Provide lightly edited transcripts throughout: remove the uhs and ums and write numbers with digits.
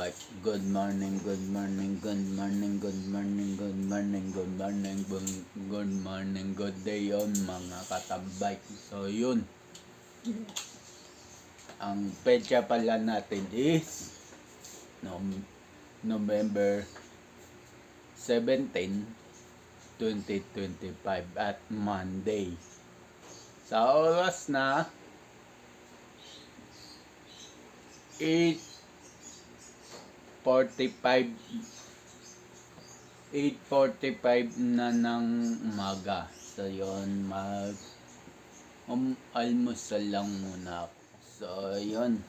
like good morning, good morning, good morning, good morning, good morning, good morning, good morning, good day on mga katambay. So yun, ang petsa pala natin is November 17, 2025 at Monday. Sa oras na 8:45 na ng umaga. So yun, almusal lang muna ako. So yun.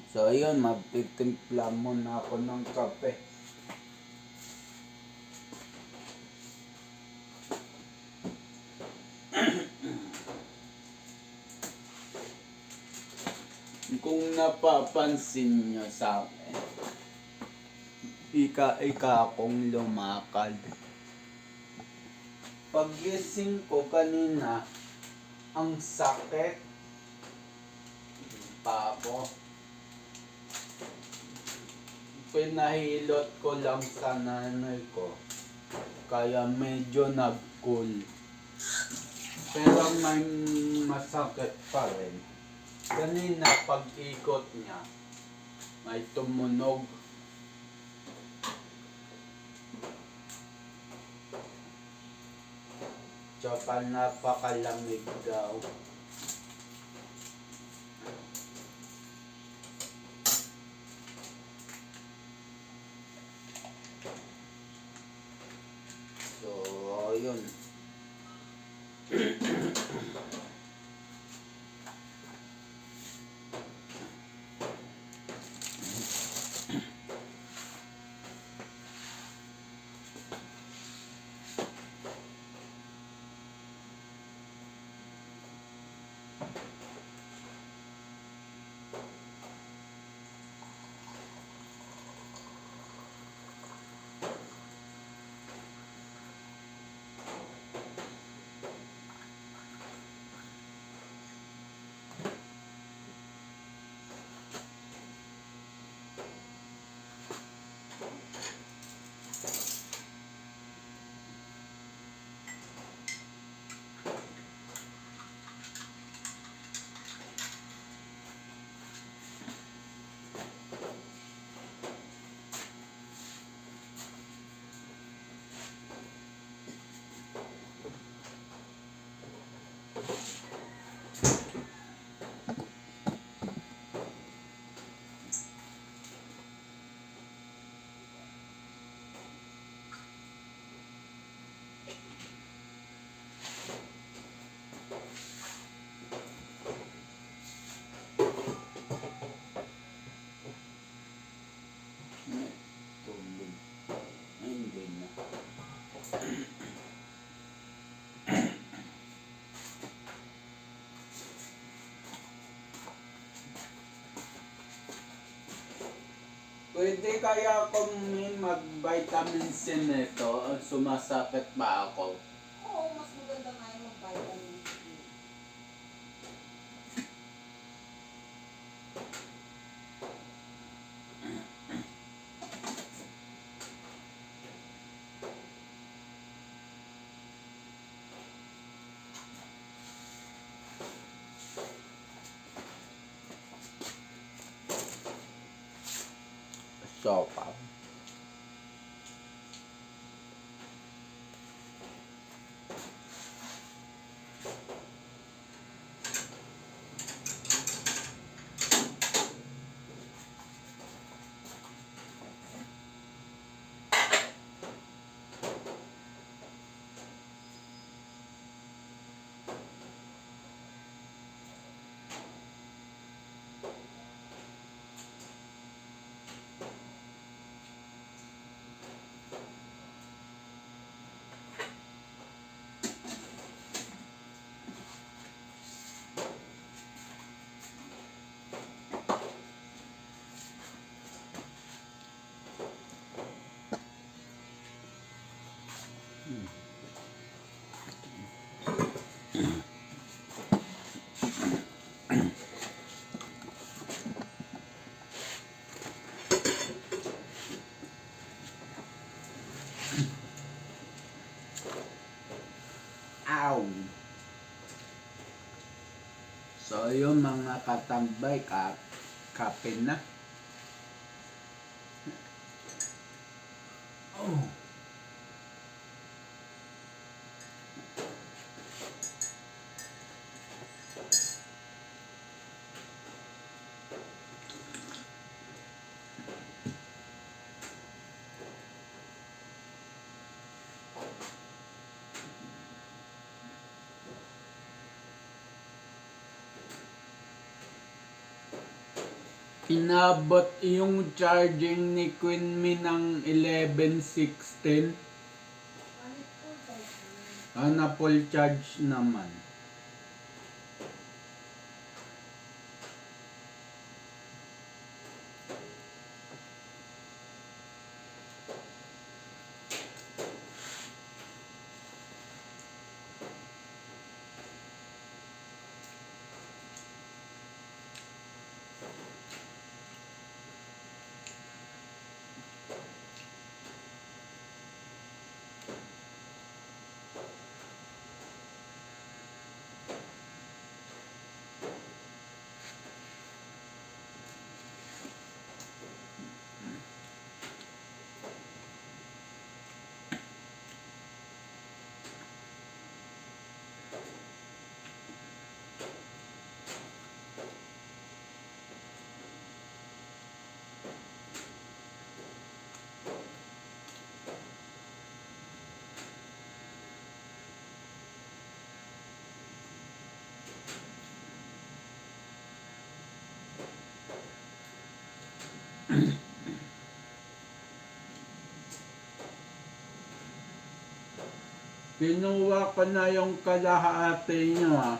So ayun, magtitimpla muna ako ng kape. Kung napapansin nyo sa akin, ika akong lumakad. Paggising ko kanina, ang sakit pa ako. Pinahilot ko lang sa nanay ko, kaya medyo nag-cool. Pero may masakit pa rin. Kanina pag-ikot niya, may tumunog. Tsaka napakalamig daw. So, yun. Pwede kaya akong mag-vitamin C nito? Sumasakit pa ako. Oo, mas maganda nga yung mag-vitamin C. Sopa. So yung mga katambay, kape na. Oh. Inabot yung charging ni Queen Mi ng 11:16. Na full charge naman. Kinuha ko na yung kalahati nyo ha.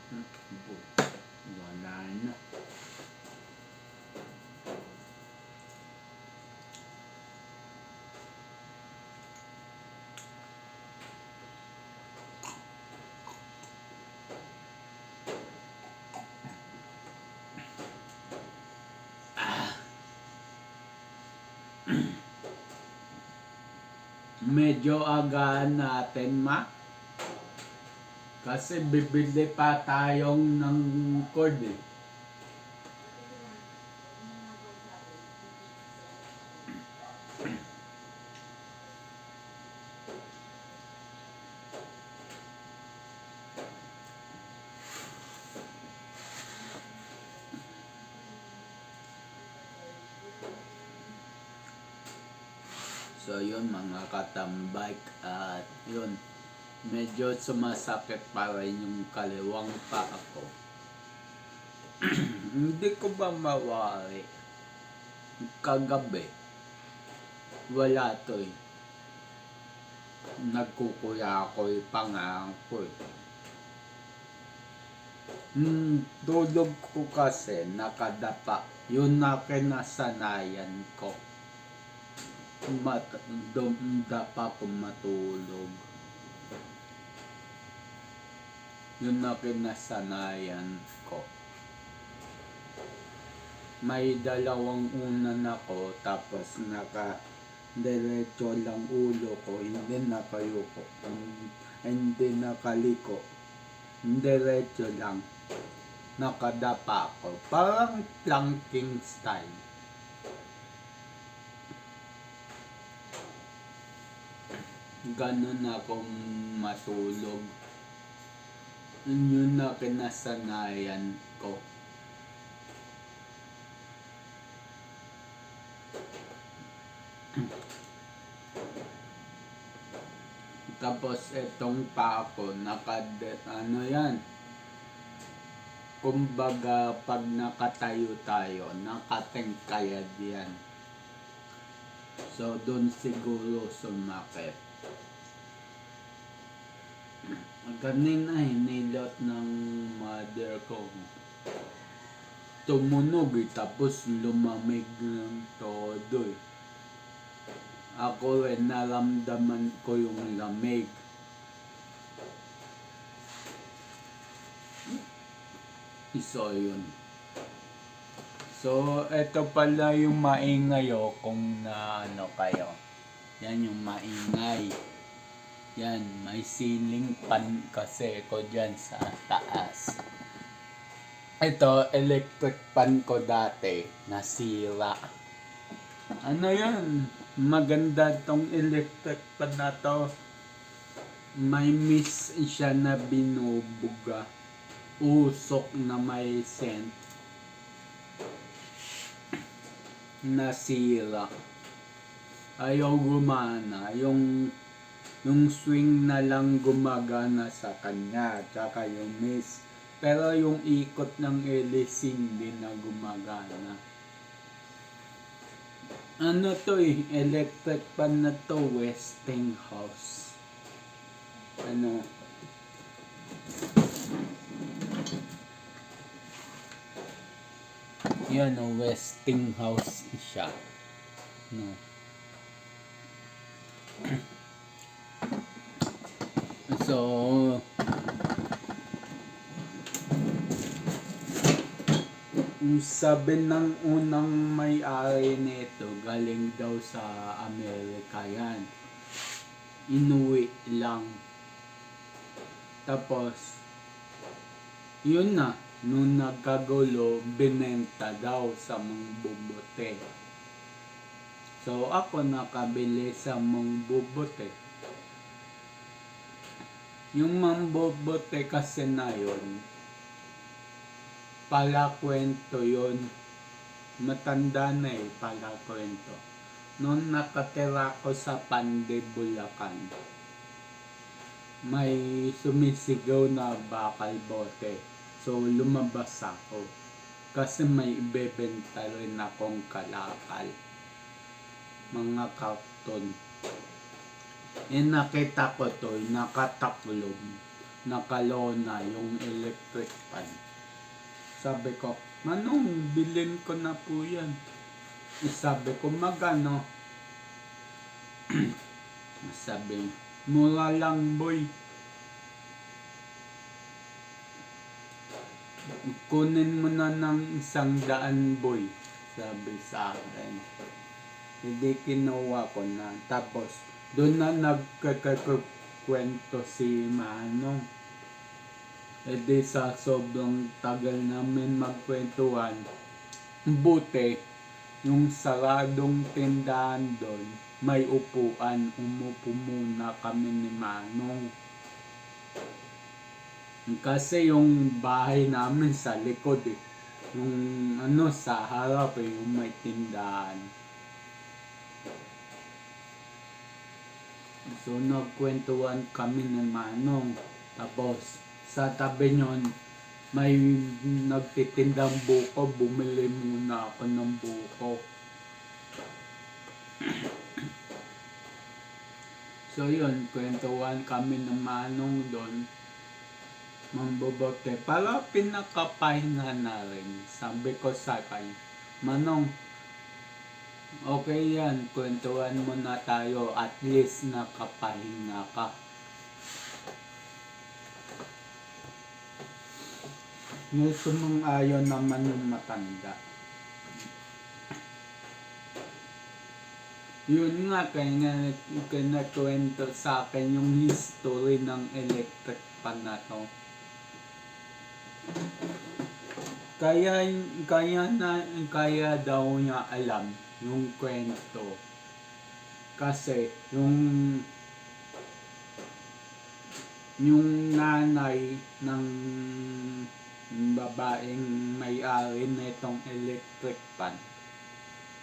Wala na. Medyo agahan natin, ma. Kasi bibili pa tayong ng cord eh. So yun mga katambike, at yun, medyo sumasakit pa rin yung kaliwang paa ko. Hindi ko ba mawari? Kagabi, wala to eh. Nagkukuya ako yung pangarang ko eh. Tulog ko kasi nakadapa. Yun na kinasanayan ko. Dapa ko matulog. Yun na kinasanayan ko. May dalawang unan ako, tapos diretso lang ulo ko, hindi nakayuko, hindi nakaliko, diretso lang, nakadapa ako, parang planking style. Ganun akong matulog. Yun na kinasanayan ko. Tapos etong paa ko, ano yan, kumbaga pag nakatayo tayo, nakatingkayad yan. So doon siguro sumakit. Kanina hinilot ng mother ko. Tumunog eh, tapos lumamig ng todo eh. Ako rin naramdaman ko yung lamig. So yun. So eto pala yung maingay kung na ano kayo. Yan yung maingay. Yan, may ceiling fan kasi ko dyan sa taas. Ito, electric fan ko dati, nasira. Ano yan? Maganda tong electric fan na to. May miss siya na binubuga. Usok na may scent. Nasira. Ayaw gumana. Yung swing na lang gumagana sa kanya, tsaka yung miss. Pero yung ikot ng hélice hindi na gumagana. Ano to eh, electric fan na to, Westinghouse. Ano? Yan o, Westinghouse siya. No. So, sabi ng unang may-ari nito, galing daw sa Amerika yan. Inuwi lang. Tapos, yun na, nung nagkagulo, binenta daw sa Mangbubote. So, ako nakabili sa Mangbubote. Yung Mangbubote kasi na yun, palakwento yun. Matanda na eh, palakwento. Noon nakatira ko sa Pande, Bulacan, may sumisigaw na bakal bote. So lumabas ako. Kasi may ibebenta rin akong kalakal. Mga karton. Nakita ko to, nakataklob. nakalona yung electric fan. Sabi ko, Manong, bilhin ko na po yan. Sabi ko, magano? Sabi, mura lang boy. Kunin mo na ng 100 boy. Sabi sa akin. Hindi kinuha ko na. Tapos, doon na nagkakakwento si Manong. E di sa sobrang tagal namin magkwentuhan, buti, yung saradong tindahan doon, may upuan, umupo muna kami ni Manong. Kasi yung bahay namin sa likod eh. Yung sa harap eh, yung may tindahan. So nagkwentuhan kami ni Manong. Tapos sa tabi nyon, may nagtitindang buko. Bumili muna ako ng buko. So yun, kwentuhan kami ng Manong doon. Mambobote. Para pinakapahinga na rin. Sabi ko sa kanya, Manong, okay yan, kwentuhan mo na tayo. At least nakapahinga ka. Sumang-ayon naman yung matanda. Yun nga, kaya kinakwento sa akin yung history ng electric fan na to. Kaya daw niya alam yung kwento. Kasi yung nanay ng babaeng may-ari nitong electric fan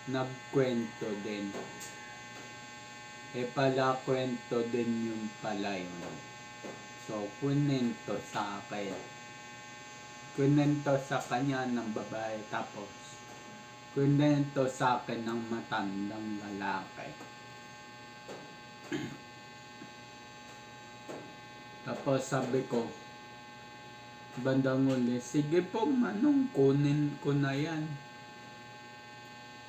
nagkwento din. Pala kwento din yung pala yun. So, kunento sa akin. Kunento sa kanya ng babae, tapos kunento sa akin ng matandang lalaki. Tapos sabi ko, bandang uli, sige po Manong, kunin ko na yan.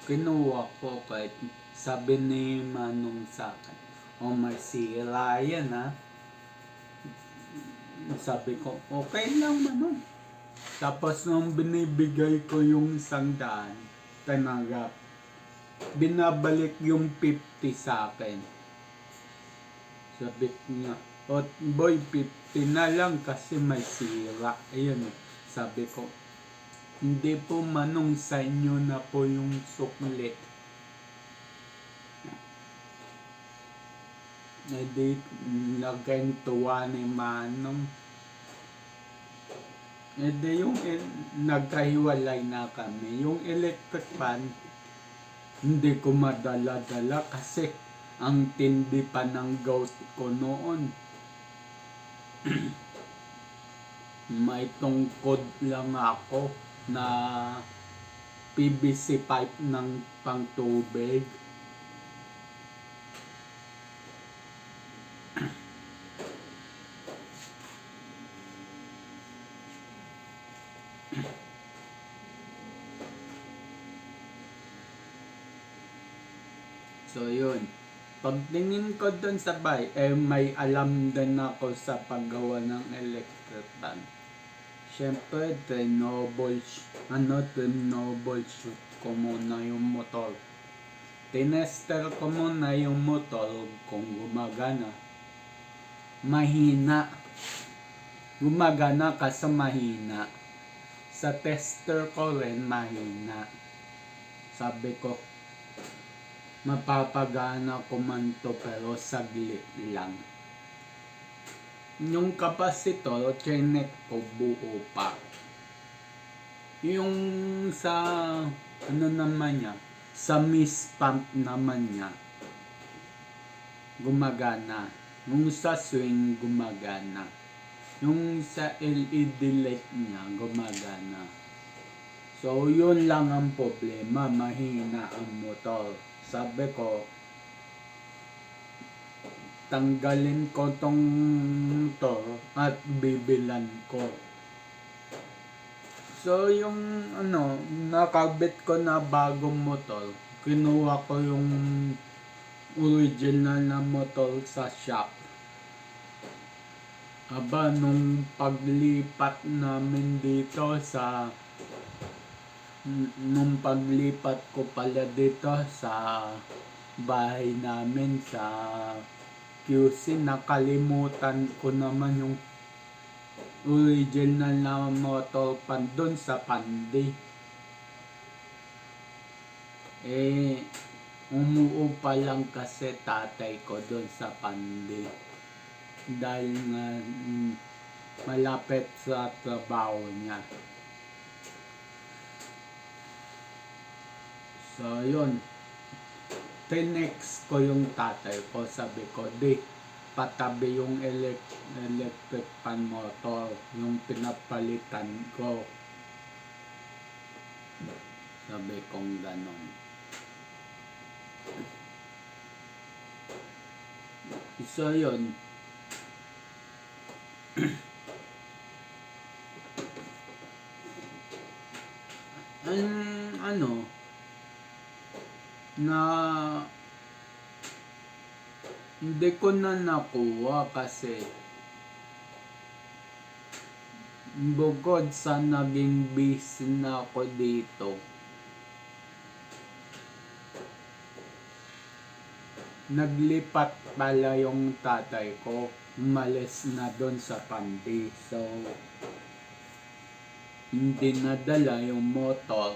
Kinuha ko kahit sabi ni Manong sa akin, may sira yan ha. Sabi ko, okay lang Manong. Tapos nung binibigay ko yung 100, tanggap. Binabalik yung 50 sa akin. Sabi niya, boy, 50 na lang kasi may sira. Ayun, sabi ko, hindi po Manong, sa inyo na po yung sukli. Hindi naging tuwa ni Manong. Yung nagkahiwalay na kami. Yung electric fan, hindi ko madala-dala kasi ang tindi pa ng gout ko noon. May tungkod lang ako na PVC pipe ng pangtubig. So yun, pagtingin ko dun sa bahay, may alam din ako sa paggawa ng electric fan. Siyempre, troubleshoot ko muna yung motor. Tinester ko muna yung motor kung gumagana. Mahina. Gumagana kasi mahina. Sa tester ko rin mahina. Sabi ko, mapapagana ko man to pero saglit lang. Yung kapasitor, chinek ko buo pa. Yung sa naman niya, sa mist pump naman niya, gumagana. Yung sa swing, gumagana. Yung sa LED light niya, gumagana. So, yun lang ang problema, mahina ang motor. Sabi ko, tanggalin ko tong at bibilan ko. So yung nakabit ko na bagong motor, kinuha ko yung original na motor sa shop. Aba, nung paglipat namin dito nung paglipat ko pala dito sa bahay namin sa QC, nakalimutan ko naman yung original na motor pan doon sa Pandi. Umuupa lang kasi tatay ko doon sa Pandi dahil nga malapit sa trabaho niya. So yun, tinext ko yung tatay ko, sabi ko, patabi yung electric pan motor, yung pinapalitan ko. Sabi kong ganon. So yun, hindi ko na nakuha kasi bukod sa naging busy na ako dito, naglipat pala yung tatay ko, umalis na doon sa Pandi. So hindi nadala yung motor.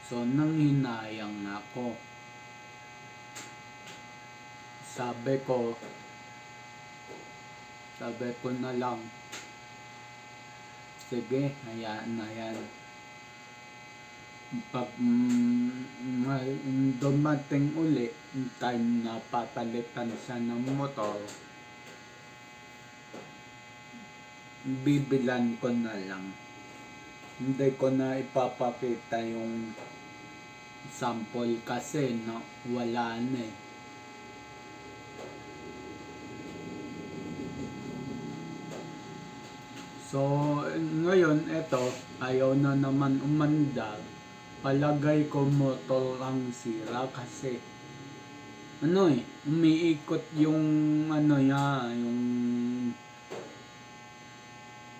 So nanghinayang ako. Sabi ko na lang, sige, hayaan na yan. Pag dumating uli, time na papalitan siya ng motor, bibilan ko na lang. Hindi ko na ipapakita yung sample kasi wala na eh. So ngayon eto, ayaw na naman umandar. Palagay ko motor ang sira kasi umiikot yung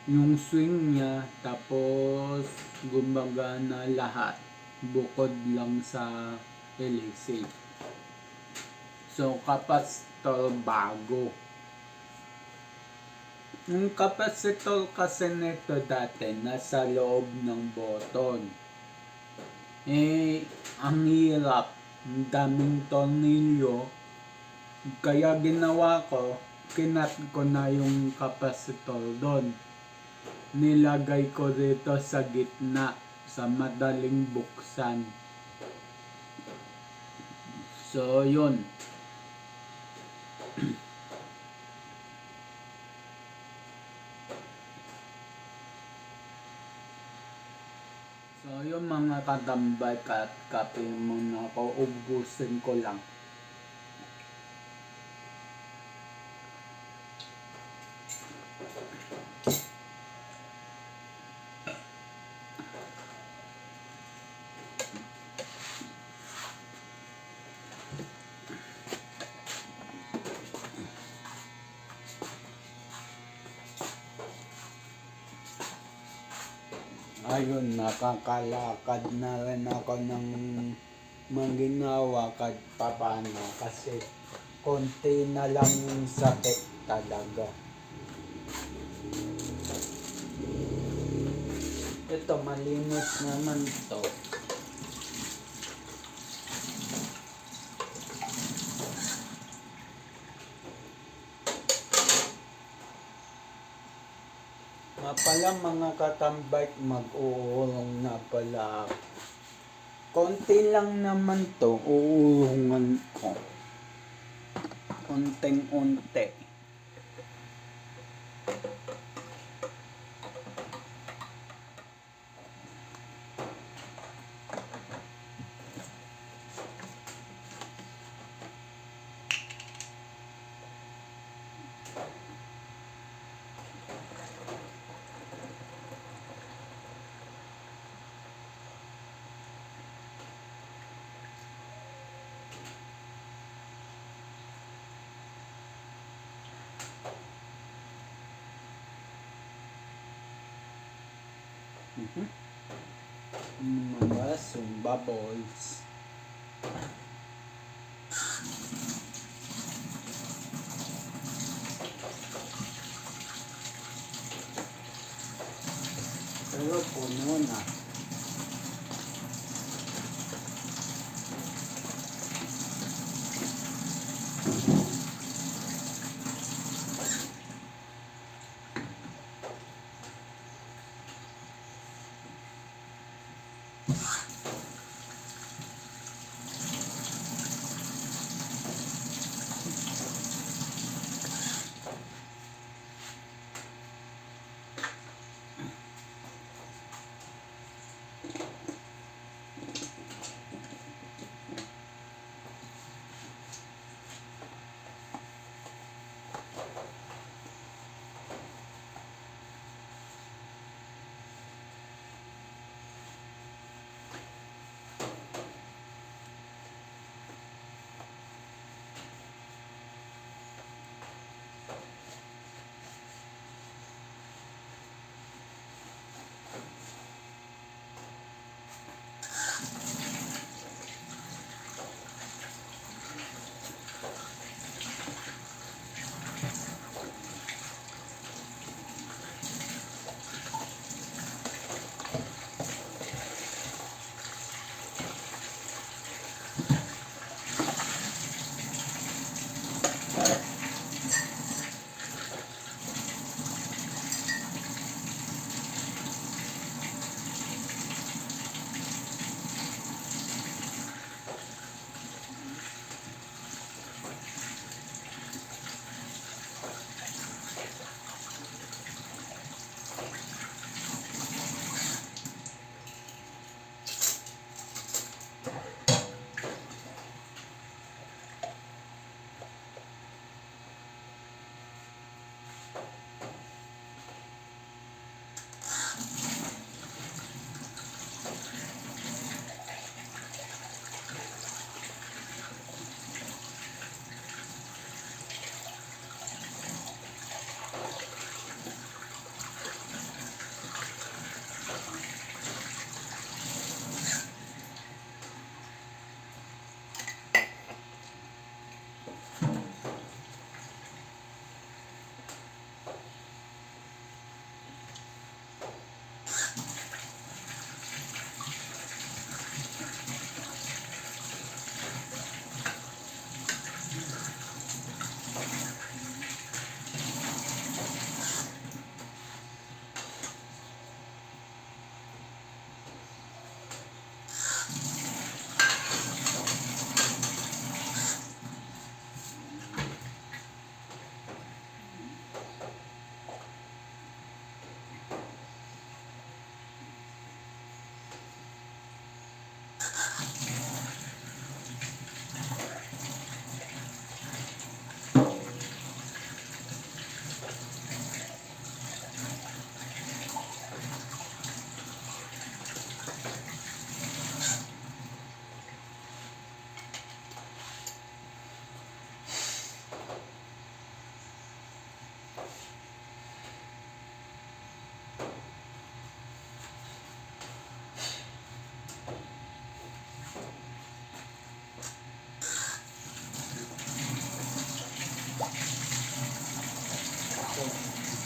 yung swing niya, tapos gumagana lahat bukod lang sa LAC. So capacitor bago. Yung capacitor kasi nito dati nasa loob ng button. Ang hirap, ang daming tornilyo, kaya ginawa ko, kinat ko na yung capacitor doon. Nilagay ko dito sa gitna, sa madaling buksan. So yun. So yung mga katambay, kape muna ako, ubusin ko lang. Ayun, nakakalakad na rin ako ng maginawa kahit papano kasi konti na lang yung sakit talaga. Ito, malinis naman to. Pala mga katambay, mag-uurong na pala. Konti lang naman to, uurungan ko. Konting-unti. Lumabas yung bubbles. Pero puno na.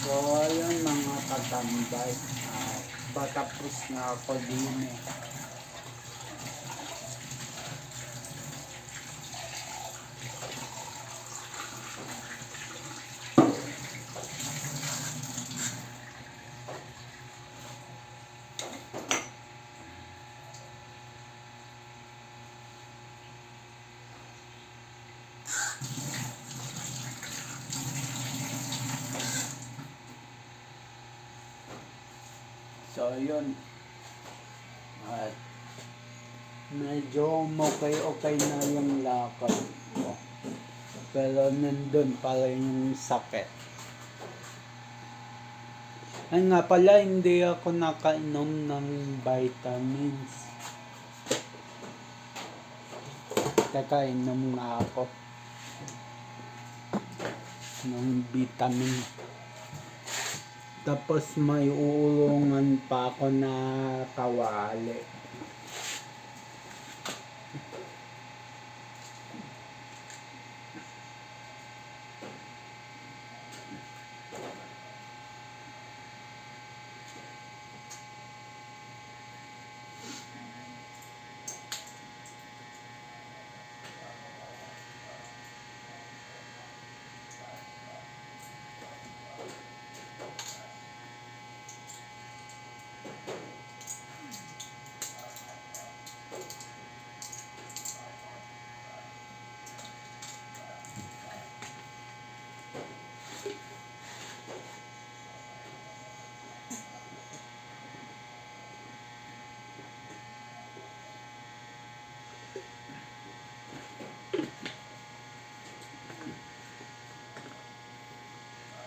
So, ayun mga katambay. Patapos na ako din eh. So, yun. At medyo okay na yung lakad ko. Pero nandun pala yung sakit. Ay nga pala, hindi ako nakainom ng vitamins. Teka, inom nga ako ng vitamin. Tapos may uulungan pa ako na kawali.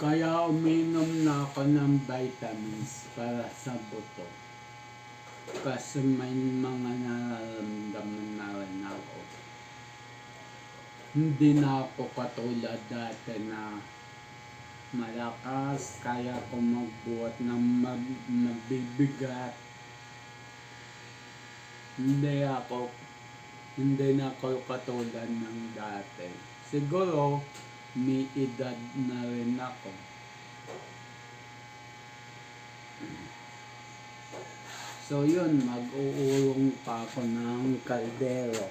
Kaya uminom na ako ng vitamins para sa buto. Kasi may mga nararamdaman na rin ako. Hindi na ako katulad dati na malakas, kaya ko magbuhat ng mabibigat. Hindi na ako katulad ng dati. Siguro, may edad na rin ako. So yun, mag-uulong pa ako ng kaldero.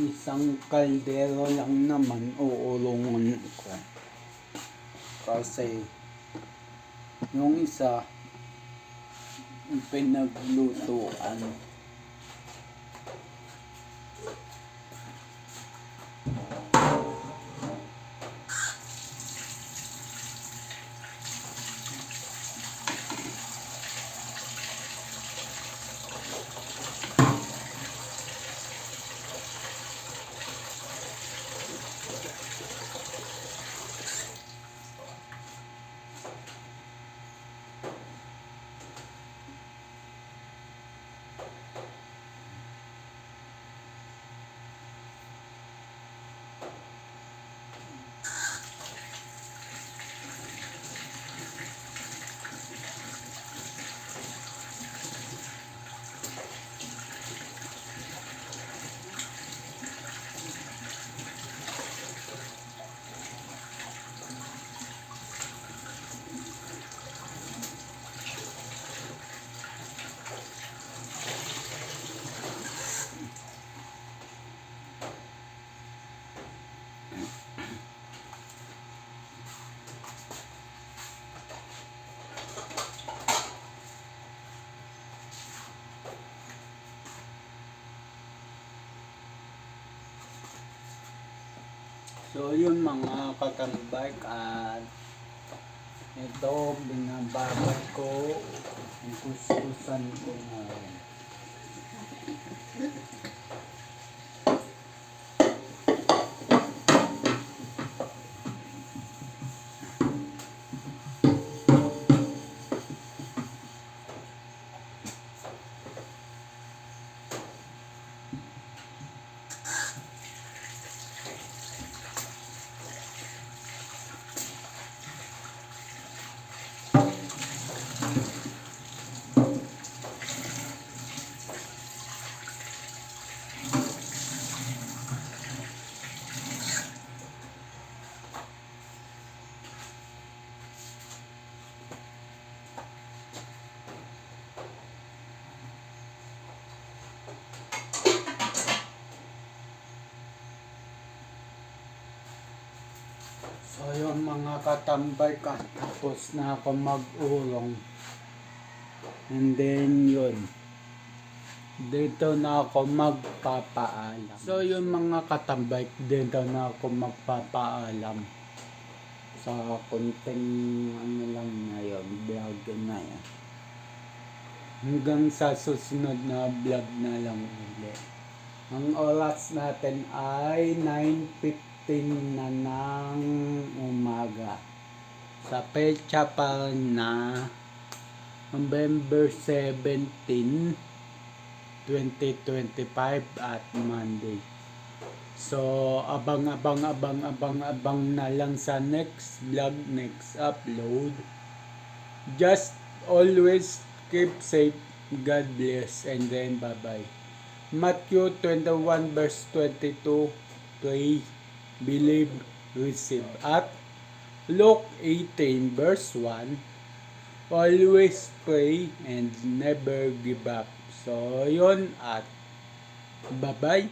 Isang kaldero lang naman uulungan ko. Kasi yung isa pinaglutuan. So yun mga katambay, at ito binababad ko, kuskusan ko na rin. So yung mga katambay, tapos na ako mag-ulong. And then yun, dito na ako magpapaalam. So yung mga katambay, dito na ako magpapaalam. Sa konting ano lang na yun, vlog na yan. Hanggang sa susunod na vlog na lang ulit. Ang oras natin ay 9:15 na ng umaga. Sa pecha pa na November 17, 2025 at Monday. So, abang na lang sa next vlog, next upload. Just always keep safe. God bless, and then bye-bye. Matthew 21 verse 22, pray, believe, receive. At Luke 18 verse 1, always pray and never give up. So, yun, at bye-bye.